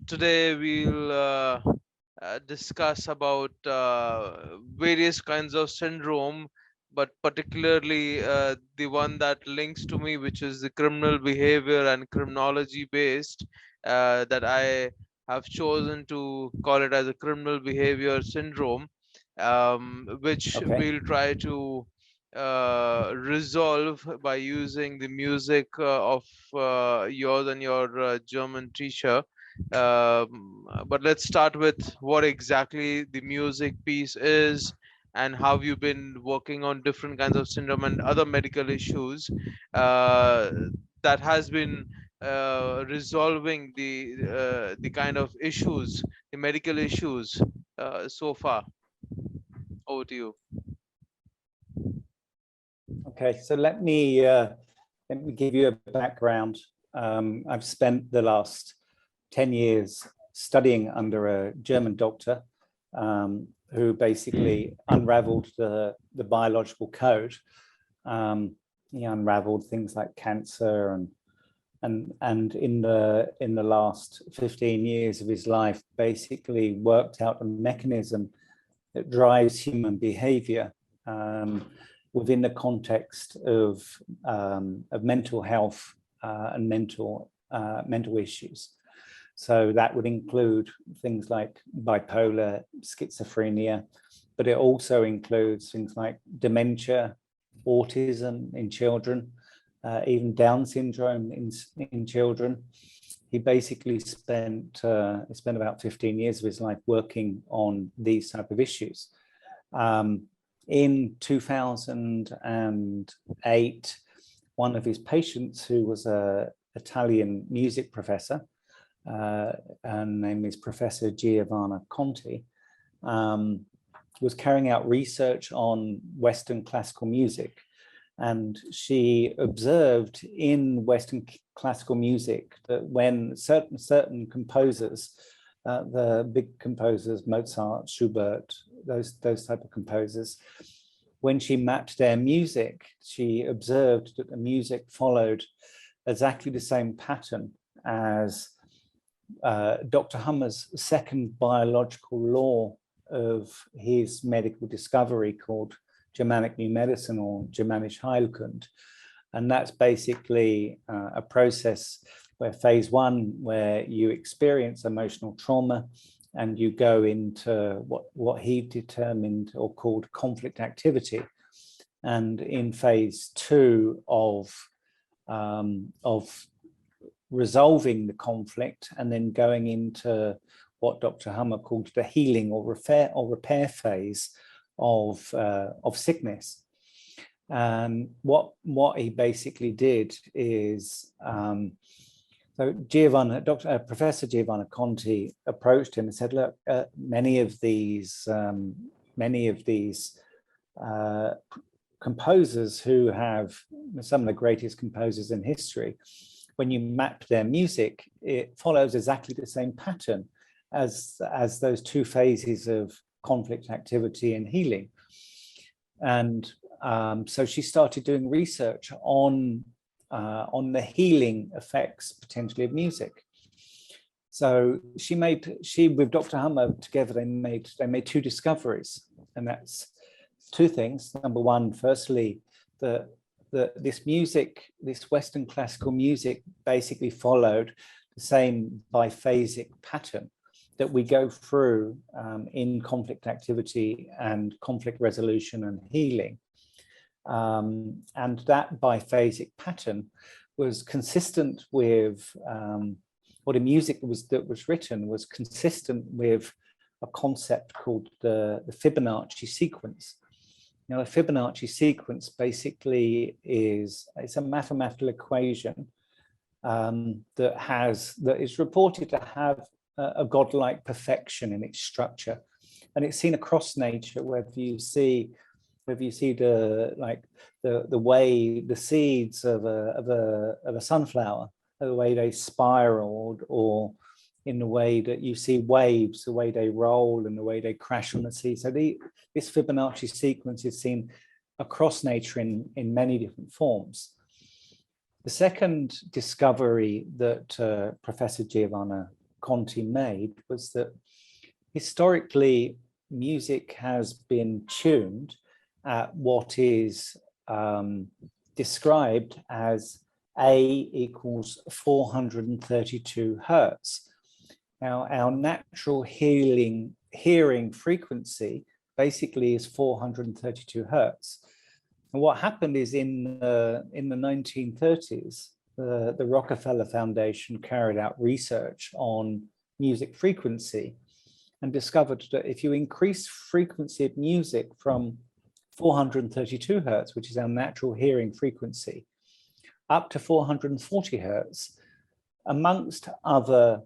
Today we'll discuss about various kinds of syndrome, but particularly the one that links to me, which is the criminal behavior and criminology based, that I have chosen to call it as a criminal behavior syndrome, which we'll try to resolve by using the music of yours and your German teacher. But let's start with what exactly the music piece is and how you've been working on different kinds of syndrome and other medical issues that has been resolving the kind of issues, the medical issues so far. Over to you. Okay, so let me give you a background. I've spent the last 10 years studying under a German doctor who basically unraveled the biological code. He unraveled things like cancer and in the last 15 years of his life basically worked out a mechanism that drives human behavior within the context of mental health and mental issues. So that would include things like bipolar, schizophrenia, but it also includes things like dementia, autism in children, even Down syndrome in children. He basically spent about 15 years of his life working on these type of issues. In 2008, one of his patients, who was an Italian music professor, her name is Professor Giovanna Conti, was carrying out research on Western classical music. And she observed in Western classical music that when certain composers, the big composers, Mozart, Schubert, those type of composers, when she mapped their music, she observed that the music followed exactly the same pattern as Dr. Hummer's second biological law of his medical discovery called Germanic New Medicine, or Germanisch Heilkunde. And that's basically a process where phase one, where you experience emotional trauma and you go into what he determined or called conflict activity. And in phase two of resolving the conflict and then going into what Dr. Hummer called the healing or repair phase of sickness. What he basically did is, so Professor Giovanna Conti approached him and said, look, many of these composers who have some of the greatest composers in history, when you map their music, it follows exactly the same pattern as those two phases of conflict activity and healing. And so she started doing research on the healing effects potentially of music. So she with Dr. Hummer together, they made two discoveries, and that's two things. Number one, firstly, this music, this Western classical music, basically followed the same biphasic pattern that we go through in conflict activity and conflict resolution and healing. And that biphasic pattern was consistent with what the music that was written was consistent with a concept called the Fibonacci sequence. Now, the Fibonacci sequence basically it's a mathematical equation that is reported to have a godlike perfection in its structure, and it's seen across nature. Whether you see the way the seeds of a sunflower, the way they spiraled, or in the way that you see waves, the way they roll and the way they crash on the sea. So this Fibonacci sequence is seen across nature in many different forms. The second discovery that Professor Giovanna Conti made was that historically music has been tuned at what is described as A equals 432 hertz. Now, our natural hearing frequency basically is 432 hertz. And what happened is in the 1930s, the Rockefeller Foundation carried out research on music frequency and discovered that if you increase frequency of music from 432 hertz, which is our natural hearing frequency, up to 440 hertz, amongst other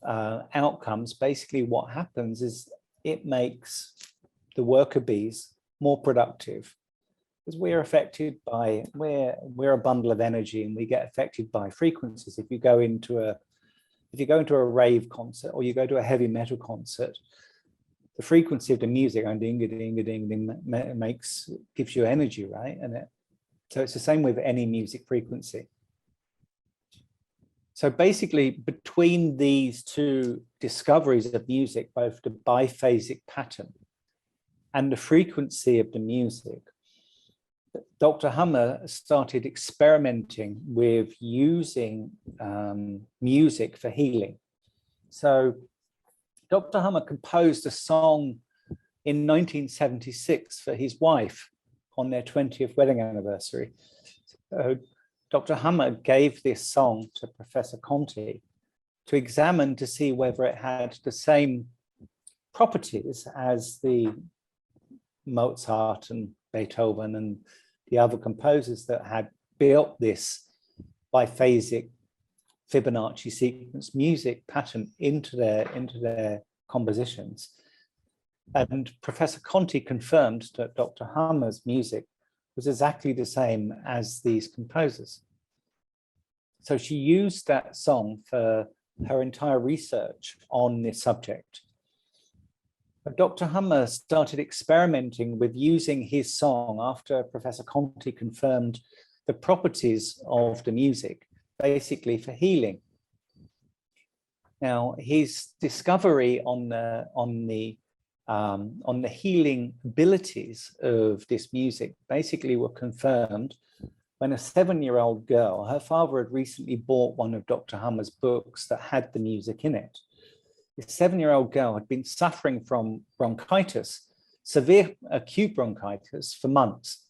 outcomes, basically what happens is it makes the worker bees more productive, because we're affected by, we're a bundle of energy and we get affected by frequencies. If you go into a rave concert or you go to a heavy metal concert, the frequency of the music going ding ding ding ding gives you energy, right? And so it's the same with any music frequency. So basically, between these two discoveries of music, both the biphasic pattern and the frequency of the music, Dr. Hummer started experimenting with using music for healing. So Dr. Hummer composed a song in 1976 for his wife on their 20th wedding anniversary. So Dr. Hummer gave this song to Professor Conti to examine to see whether it had the same properties as the Mozart and Beethoven and the other composers that had built this biphasic Fibonacci sequence music pattern into their compositions. And Professor Conti confirmed that Dr. Hummer's music was exactly the same as these composers. So she used that song for her entire research on this subject. But Dr. Hummer started experimenting with using his song after Professor Conti confirmed the properties of the music, basically for healing. Now, his discovery on the healing abilities of this music basically were confirmed when a 7-year-old girl, her father had recently bought one of Dr. Hummer's books that had the music in it. This 7-year-old girl had been suffering from bronchitis, severe acute bronchitis for months.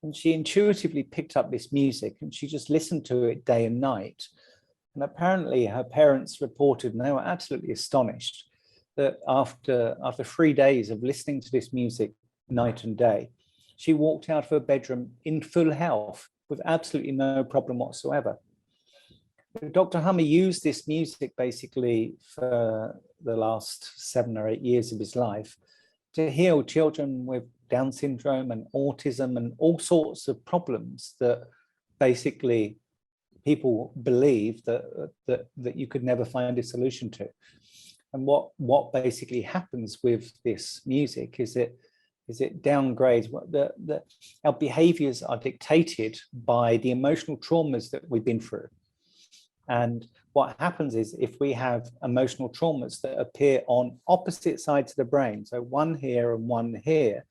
And she intuitively picked up this music and she just listened to it day and night. And apparently her parents reported, and they were absolutely astonished, that after 3 days of listening to this music night and day, she walked out of her bedroom in full health with absolutely no problem whatsoever. Dr. Hummer used this music basically for the last 7 or 8 years of his life to heal children with Down syndrome and autism and all sorts of problems that basically people believe that you could never find a solution to. And what basically happens with this music is it downgrades our behaviors are dictated by the emotional traumas that we've been through. And what happens is if we have emotional traumas that appear on opposite sides of the brain, so one here and one here,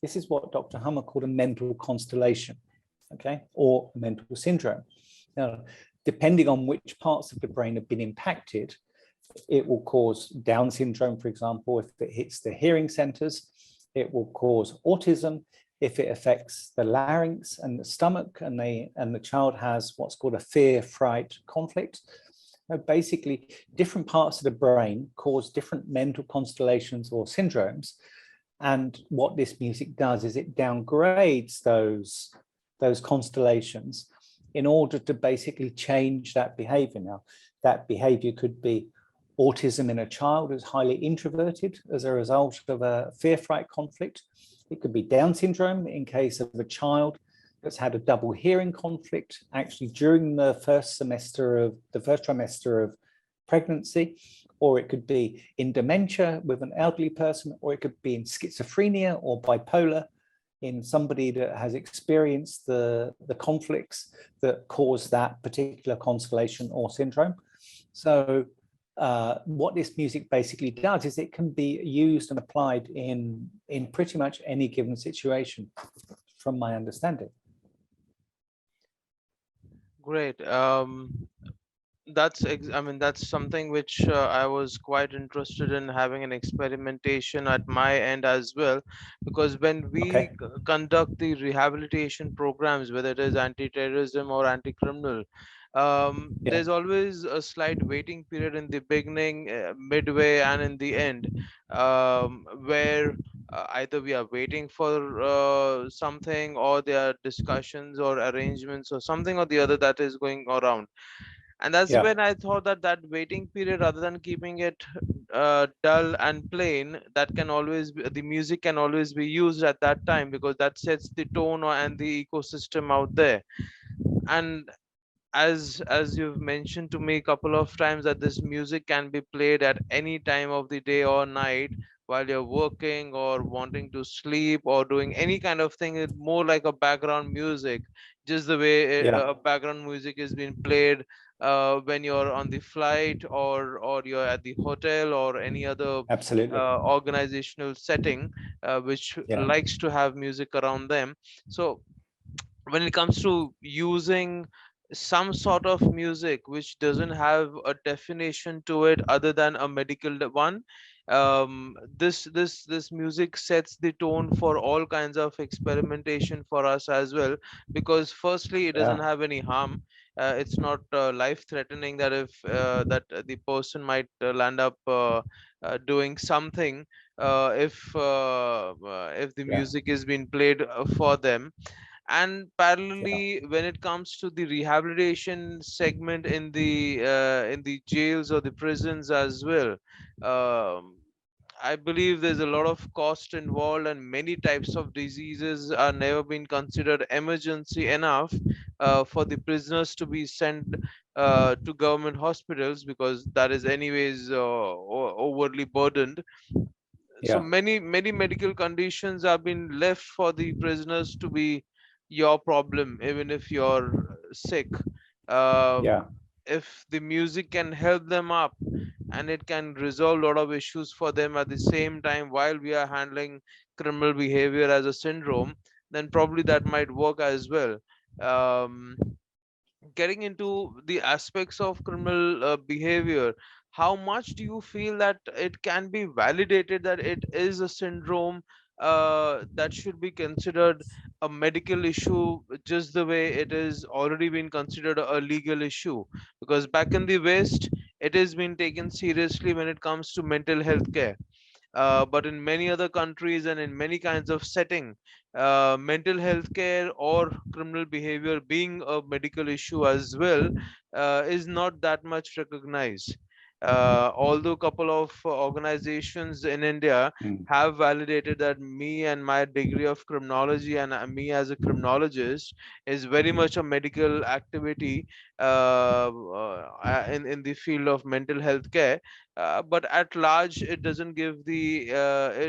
this is what Dr. Hummer called a mental constellation, okay, or a mental syndrome. Now, depending on which parts of the brain have been impacted, it will cause Down syndrome, for example, if it hits the hearing centers. It will cause autism if it affects the larynx and the stomach, and the child has what's called a fear-fright conflict. Basically, different parts of the brain cause different mental constellations or syndromes. And what this music does is it downgrades those constellations in order to basically change that behavior. Now, that behavior could be autism in a child who's highly introverted as a result of a fear-fright conflict. It could be Down syndrome in case of a child that's had a double hearing conflict actually during the first trimester of pregnancy, or it could be in dementia with an elderly person, or it could be in schizophrenia or bipolar in somebody that has experienced the conflicts that cause that particular constellation or syndrome. So what this music basically does is it can be used and applied in pretty much any given situation, from my understanding. Great. I mean, that's something which I was quite interested in having an experimentation at my end as well, because when we Okay. conduct the rehabilitation programs, whether it is anti-terrorism or anti-criminal, Yeah. there's always a slight waiting period in the beginning, midway, and in the end, where either we are waiting for something, or there are discussions or arrangements or something or the other that is going around. And that's Yeah. when I thought that that waiting period, rather than keeping it dull and plain, that can always be, the music can always be used at that time, because that sets the tone and the ecosystem out there. And as you've mentioned to me a couple of times, that this music can be played at any time of the day or night, while you're working or wanting to sleep or doing any kind of thing. It's more like a background music, just the way Yeah. background music is being played when you're on the flight, or you're at the hotel or any other Absolutely. organizational setting which Yeah. likes to have music around them. So when it comes to using some sort of music which doesn't have a definition to it other than a medical one, this music sets the tone for all kinds of experimentation for us as well, because firstly it doesn't Yeah. have any harm. It's not life threatening that if the person might land up doing something if the Yeah. music is being played for them. And Yeah. parallelly, when it comes to the rehabilitation segment in the jails or the prisons as well, um, I believe there's a lot of cost involved, and many types of diseases are never been considered emergency enough for the prisoners to be sent to government hospitals, because that is anyways overly burdened. So Yeah. many medical conditions have been left for the prisoners to be your problem, even if you're sick. uh, Yeah. if the music can help them up, and it can resolve a lot of issues for them at the same time while we are handling criminal behavior as a syndrome, then probably that might work as well. um, Getting into the aspects of criminal behavior, how much do you feel that it can be validated that it is a syndrome that should be considered a medical issue, just the way it is already been considered a legal issue? Because back in the West, it has been taken seriously when it comes to mental health care, but in many other countries and in many kinds of setting, mental health care or criminal behavior being a medical issue as well is not that much recognized. Although a couple of organizations in India Mm. have validated that me and my degree of criminology and me as a criminologist is very much a medical activity in the field of mental health care, but at large it doesn't give the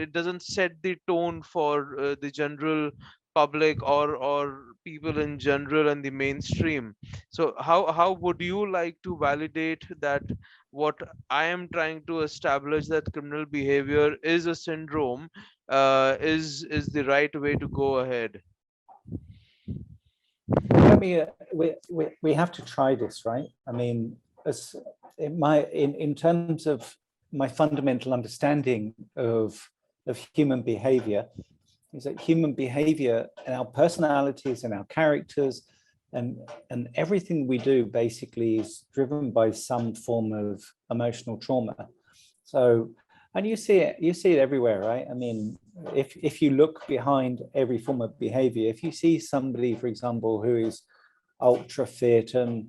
it doesn't set the tone for the general public or people in general and the mainstream. So how would you like to validate that what I am trying to establish, that criminal behavior is a syndrome, is the right way to go ahead? Well, I mean, we have to try this, right? I mean, as in terms of my fundamental understanding of human behavior, is that human behavior and our personalities and our characters and everything we do basically is driven by some form of emotional trauma. So, and you see it everywhere, right? I mean, if you look behind every form of behavior, if you see somebody, for example, who is ultra fit and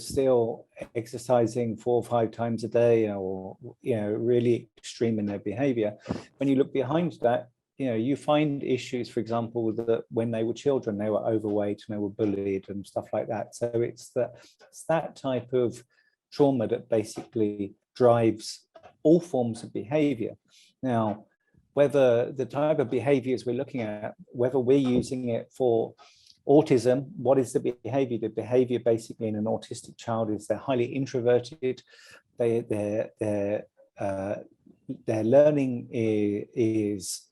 still exercising 4 or 5 times a day, or really extreme in their behavior, when you look behind that, you find issues, for example, that when they were children they were overweight and they were bullied and stuff like that. So it's that type of trauma that basically drives all forms of behavior. Now, whether the type of behaviors we're looking at, whether we're using it for Autism, what is the behavior? The behavior basically in an autistic child is they're highly introverted. Their learning is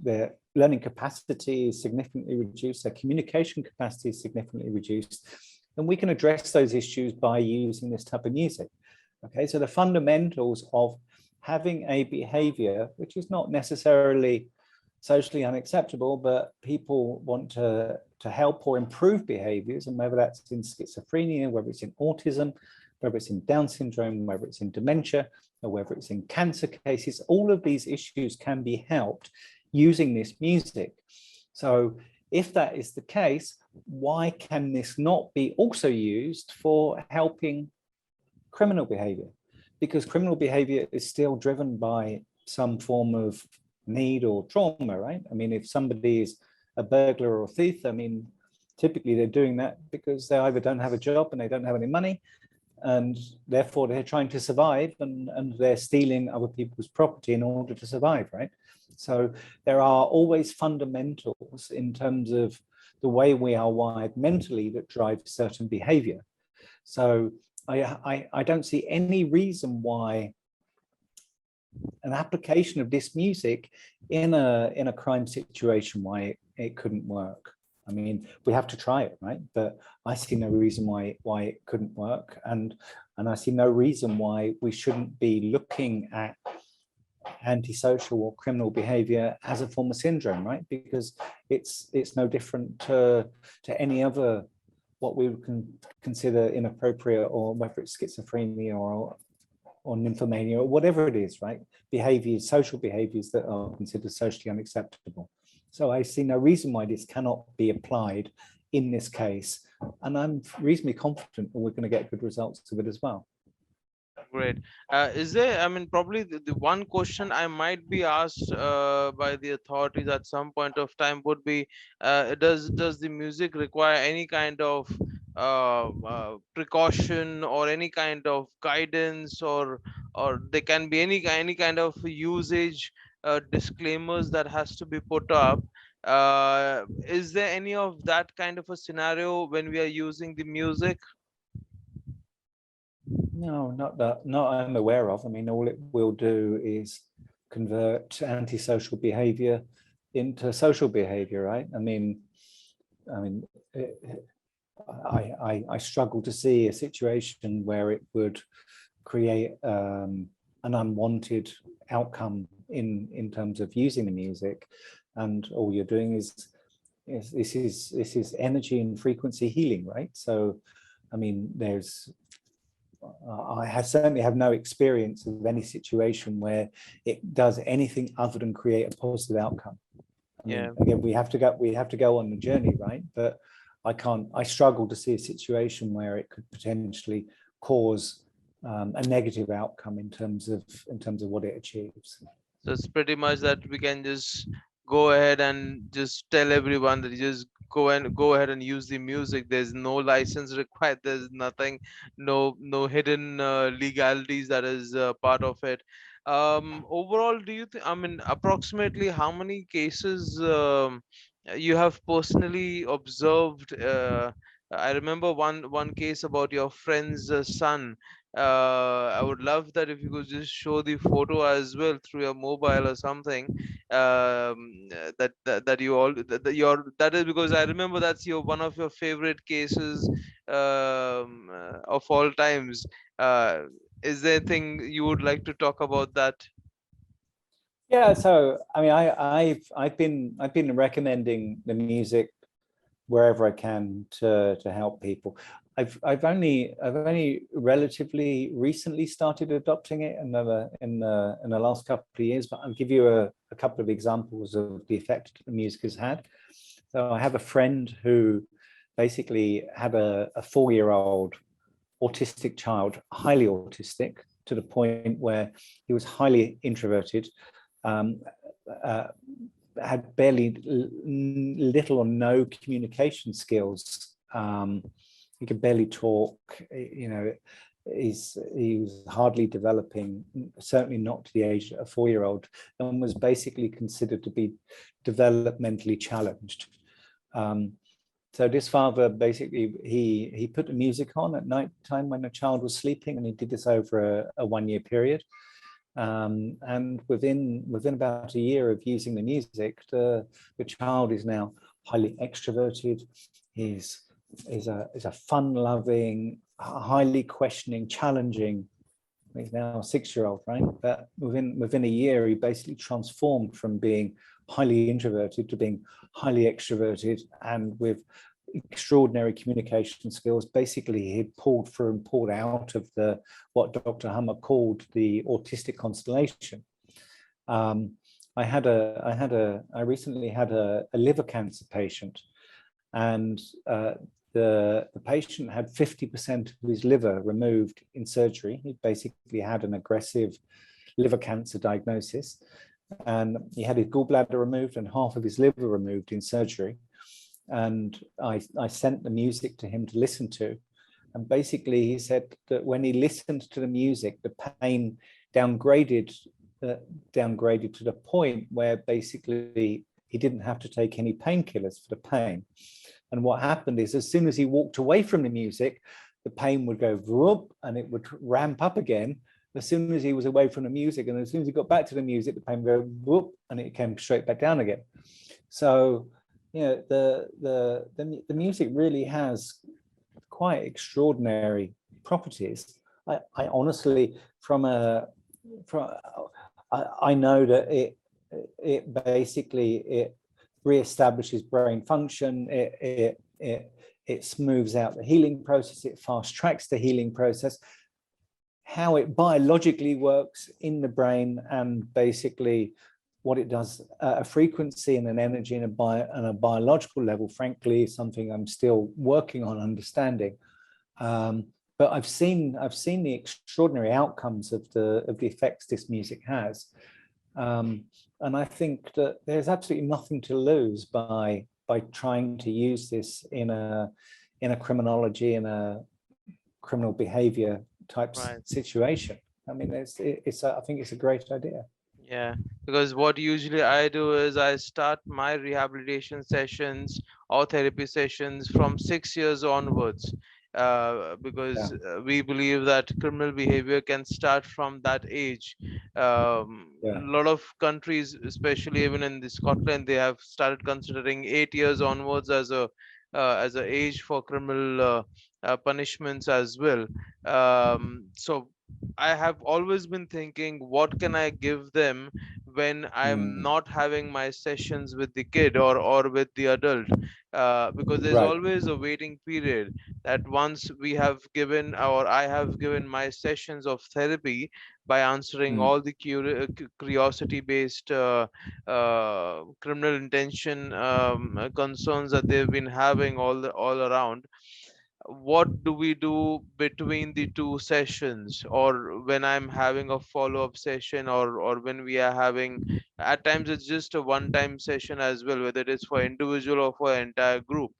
their learning capacity is significantly reduced. Their communication capacity is significantly reduced. And we can address those issues by using this type of music. Okay, so the fundamentals of having a behavior, which is not necessarily socially unacceptable, but people want to help or improve behaviors, and whether that's in schizophrenia, whether it's in autism, whether it's in Down syndrome, whether it's in dementia, or whether it's in cancer cases, all of these issues can be helped using this music. So if that is the case, why can this not be also used for helping criminal behavior? Because criminal behavior is still driven by some form of need or trauma, right? I mean, if somebody is a burglar or thief, I mean, typically they're doing that because they either don't have a job and they don't have any money, and therefore they're trying to survive, and they're stealing other people's property in order to survive, right? So there are always fundamentals in terms of the way we are wired mentally that drive certain behavior. So I don't see any reason why an application of this music in a crime situation, why it couldn't work. I mean, we have to try it, right? But I see no reason why it couldn't work, and I see no reason why we shouldn't be looking at antisocial or criminal behavior as a form of syndrome, right? Because it's no different to any other what we would consider inappropriate, or whether it's schizophrenia or nymphomania or whatever it is, right? Behaviors, social behaviors that are considered socially unacceptable. So I see no reason why this cannot be applied in this case. And I'm reasonably confident that we're going to get good results of it as well. Great. Is there, I mean, probably the one question I might be asked by the authorities at some point of time would be, does the music require any kind of precaution or any kind of guidance, or there can be any kind of usage disclaimers that has to be put up? Is there any of that kind of a scenario when we are using the music? No, not I'm aware of. I mean, all it will do is convert antisocial behavior into social behavior, right? I mean, I struggle to see a situation where it would create an unwanted outcome in terms of using the music, and all you're doing is this is energy and frequency healing, right? So, I mean, I certainly have no experience of any situation where it does anything other than create a positive outcome. I mean, again, we have to go on the journey, right? But I struggle to see a situation where it could potentially cause a negative outcome in terms of what it achieves. So it's pretty much that we can just go ahead and just tell everyone that you just go ahead and use the music. There's no license required. There's nothing, no hidden legalities that is part of it. Overall, do you think, I mean, approximately how many cases you have personally observed? I remember one case about your friend's son. I would love that if you could just show the photo as well through your mobile or something. That you all that is because I remember that's one of your favorite cases of all times. Is there anything you would like to talk about that? Yeah, so I mean, I've been recommending the music wherever I can to help people. I've only relatively recently started adopting it in the last couple of years, but I'll give you a couple of examples of the effect the music has had. So I have a friend who basically had a 4-year-old autistic child, highly autistic, to the point where he was highly introverted, had barely little or no communication skills. He could barely talk, you know, he was hardly developing, certainly not to the age of a 4-year-old, and was basically considered to be developmentally challenged. So this father basically, he put the music on at night time when the child was sleeping, and he did this over a 1-year period. And within about a year of using the music, the child is now highly extroverted. He's a fun-loving, highly questioning, challenging. He's now a 6-year-old, right? But within a year, he basically transformed from being highly introverted to being highly extroverted, and with extraordinary communication skills. Basically, he pulled through and pulled out of what Dr. Hummer called the autistic constellation. I recently had a liver cancer patient, and the patient had 50% of his liver removed in surgery. He basically had an aggressive liver cancer diagnosis, and he had his gallbladder removed and half of his liver removed in surgery. And I sent the music to him to listen to. And basically he said that when he listened to the music, the pain downgraded to the point where basically he didn't have to take any painkillers for the pain. And what happened is, as soon as he walked away from the music, the pain would go whoop, and it would ramp up again. As soon as he was away from the music, and as soon as he got back to the music, the pain would go whoop, and it came straight back down again. So, you know, the music really has quite extraordinary properties. I honestly, I know that it basically reestablishes brain function. It smooths out the healing process. It fast tracks the healing process. How it biologically works in the brain, and basically what it does at a frequency and an energy and a biological level, frankly, is something I'm still working on understanding. But I've seen the extraordinary outcomes of the effects this music has. And I think that there's absolutely nothing to lose by trying to use this in a criminology, in a criminal behavior type situation. I mean, I think it's a great idea. Yeah, because what usually I do is I start my rehabilitation sessions or therapy sessions from 6 years onwards, because we believe that criminal behavior can start from that age. A lot of countries, especially even in the Scotland, they have started considering 8 years onwards as a age for criminal punishments as well. So I have always been thinking, what can I give them when I'm not having my sessions with the kid or with the adult? Because there's always a waiting period, that once we have given, or I have given my sessions of therapy by answering all the curiosity-based criminal intention concerns that they've been having all around. What do we do between the two sessions, or when I'm having a follow-up session, or when we are having, at times it's just a one-time session as well, whether it is for individual or for entire group.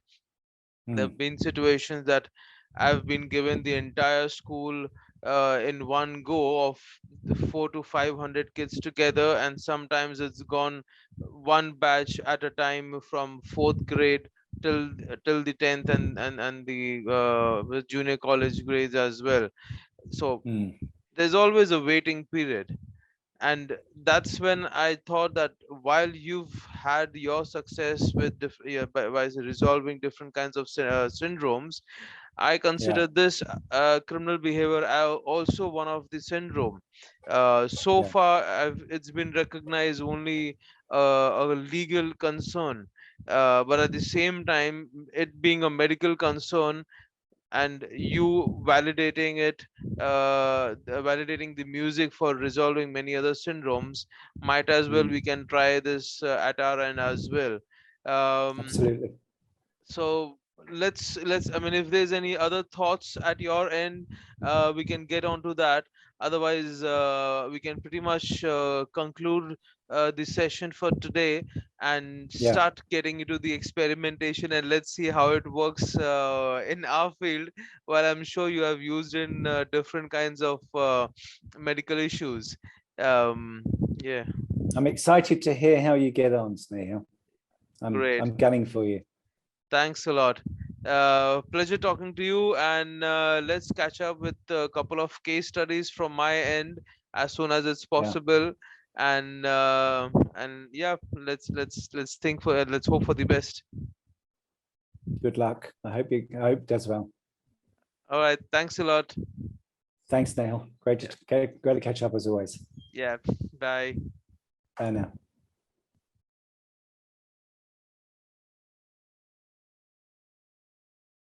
There have been situations that I've been given the entire school in one go of the 400 to 500 kids together, and sometimes it's gone one batch at a time from 4th grade till the 10th and the junior college grades as well. So there's always a waiting period. And that's when I thought that while you've had your success with by resolving different kinds of syndromes, I consider this criminal behavior also one of the syndrome. So far, it's been recognized only a legal concern, but at the same time, it being a medical concern, and you validating it, validating the music for resolving many other syndromes, might as well we can try this at our end as well. Absolutely. So let's I mean, if there's any other thoughts at your end, we can get on to that. Otherwise, we can pretty much conclude the session for today and start getting into the experimentation, and let's see how it works in our field, while I'm sure you have used in different kinds of medical issues. Yeah, I'm excited to hear how you get on, Snehil. great. I'm gunning for you. Thanks a lot. Pleasure talking to you, and let's catch up with a couple of case studies from my end as soon as it's Yeah, possible. And yeah, let's think for let's hope for the best. good luck. I hope it does well. All right, thanks a lot. Thanks, Snehil. Great to catch up as always. Yeah, bye. Bye now.